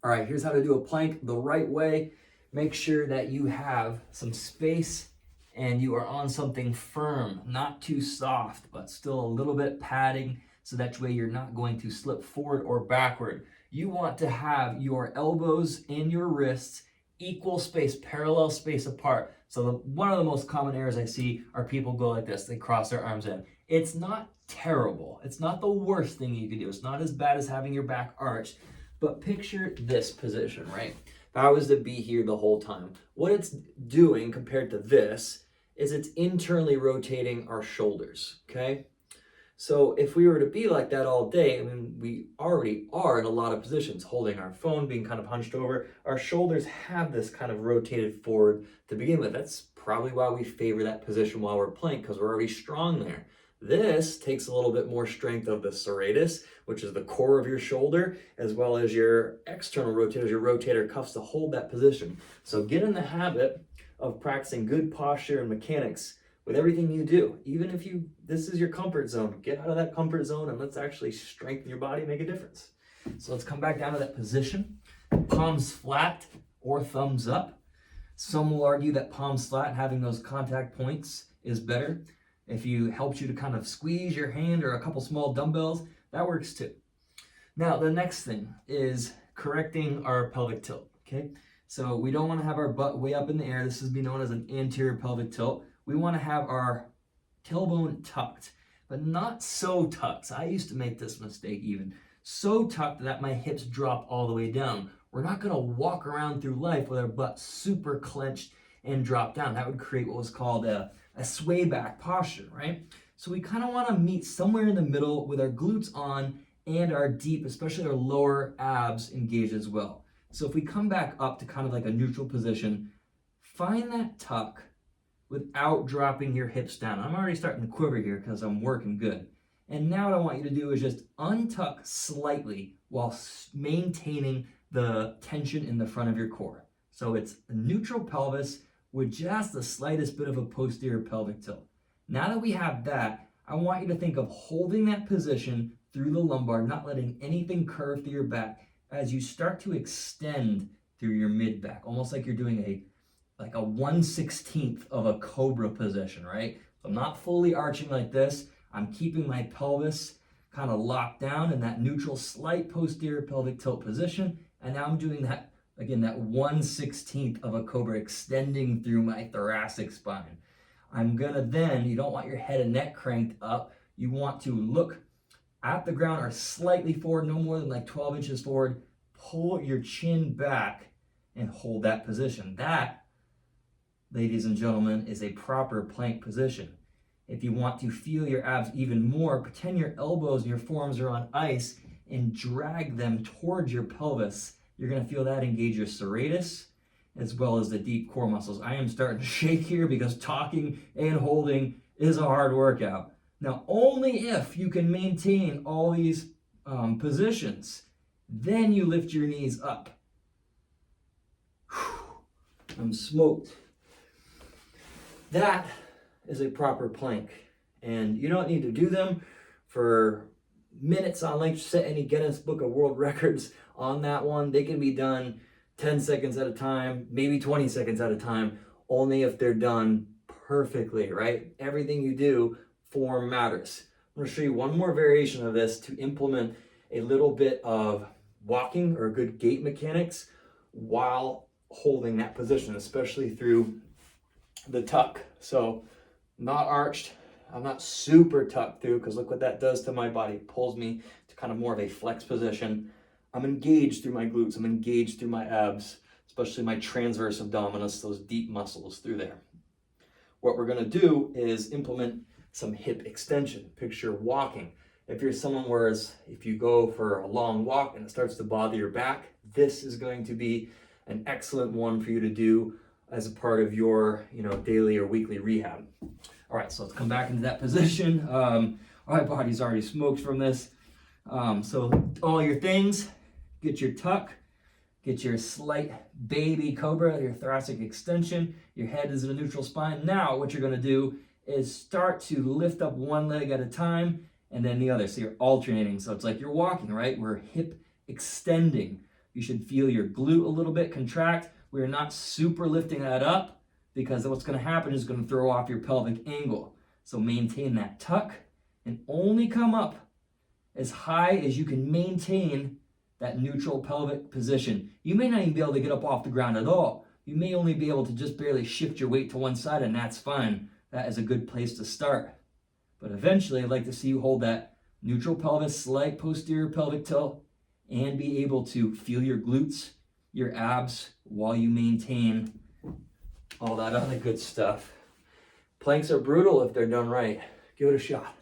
All right, here's how to do a plank the right way. Make sure that you have some space and you are on something firm, not too soft, but still a little bit padding, so that way you're not going to slip forward or backward. You want to have your elbows and your wrists equal space, parallel space apart. So one of the most common errors I see are people go like this, they cross their arms in. It's not terrible. It's not the worst thing you can do. It's not as bad as having your back arched, but picture this position, right? If I was to be here the whole time, what it's doing compared to this is it's internally rotating our shoulders, okay? So if we were to be like that all day, I mean, we already are in a lot of positions, holding our phone, being kind of hunched over. Our shoulders have this kind of rotated forward to begin with. That's probably why we favor that position while we're plank, because we're already strong there. This takes a little bit more strength of the serratus, which is the core of your shoulder, as well as your external rotators, your rotator cuffs, to hold that position. So get in the habit of practicing good posture and mechanics with everything you do. Even if this is your comfort zone, get out of that comfort zone and let's actually strengthen your body, make a difference. So let's come back down to that position. Palms flat or thumbs up. Some will argue that palms flat, having those contact points, is better. If you helps you to kind of squeeze your hand or a couple small dumbbells, that works too. Now, the next thing is correcting our pelvic tilt, okay? So we don't want to have our butt way up in the air. This is known as an anterior pelvic tilt. We want to have our tailbone tucked, but not so tucked. I used to make this mistake even. So tucked that my hips drop all the way down. We're not going to walk around through life with our butt super clenched and drop down. That would create what was called a sway back posture, right? So we kind of want to meet somewhere in the middle with our glutes on and our deep, especially our lower abs, engaged as well. So if we come back up to kind of like a neutral position, find that tuck without dropping your hips down. I'm already starting to quiver here because I'm working good. And now what I want you to do is just untuck slightly while maintaining the tension in the front of your core. So it's a neutral pelvis with just the slightest bit of a posterior pelvic tilt. Now that we have that, I want you to think of holding that position through the lumbar, not letting anything curve through your back as you start to extend through your mid back, almost like you're doing a 1/16 of a cobra position, right? So I'm not fully arching like this. I'm keeping my pelvis kind of locked down in that neutral, slight posterior pelvic tilt position. And now I'm doing that, again, that 1/16 of a cobra, extending through my thoracic spine. I'm gonna then, you don't want your head and neck cranked up. You want to look at the ground or slightly forward, no more than like 12 inches forward. Pull your chin back and hold that position. That, ladies and gentlemen, is a proper plank position. If you want to feel your abs even more, pretend your elbows and your forearms are on ice and drag them towards your pelvis. You're going to feel that engage your serratus as well as the deep core muscles. I am starting to shake here because talking and holding is a hard workout. Now, only if you can maintain all these positions, then you lift your knees up. Whew, I'm smoked. That is a proper plank. And you don't need to do them for minutes on length. Set any Guinness Book of World Records on that one. They can be done 10 seconds at a time, maybe 20 seconds at a time, only if they're done perfectly, right? Everything you do, form matters. I'm gonna show you one more variation of this to implement a little bit of walking or good gait mechanics while holding that position, especially through the tuck. So not arched, I'm not super tucked through, because look what that does to my body. It pulls me to kind of more of a flex position. I'm engaged through my glutes, I'm engaged through my abs, especially my transverse abdominis, those deep muscles through there. What we're gonna do is implement some hip extension. Picture walking. If you're someone whereas if you go for a long walk and it starts to bother your back, this is going to be an excellent one for you to do as a part of your daily or weekly rehab. All right, so let's come back into that position. My body's already smoked from this. So all your things, get your tuck, get your slight baby cobra, your thoracic extension, your head is in a neutral spine. Now what you're gonna do is start to lift up one leg at a time and then the other. So you're alternating. So it's like you're walking, right? We're hip extending. You should feel your glute a little bit contract. We're not super lifting that up because what's going to happen is going to throw off your pelvic angle. So maintain that tuck and only come up as high as you can maintain that neutral pelvic position. You may not even be able to get up off the ground at all. You may only be able to just barely shift your weight to one side, and that's fine. That is a good place to start. But eventually, I'd like to see you hold that neutral pelvis, slight posterior pelvic tilt, and be able to feel your glutes, your abs, while you maintain all that other good stuff. Planks are brutal if they're done right. Give it a shot.